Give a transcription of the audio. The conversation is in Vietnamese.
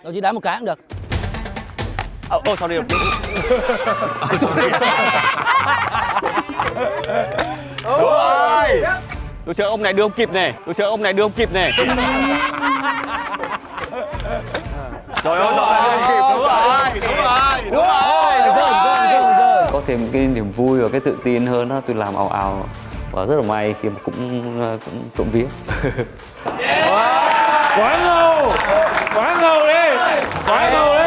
Đâu chỉ đá một cái cũng được. Sorry. Tôi chờ ông này đưa ông kịp này. Trời ơi, đúng rồi. Có thêm cái niềm vui và cái tự tin hơn đó, tôi làm ào ào và rất là may khi mà cũng trộm vía. Quá ngầu đi.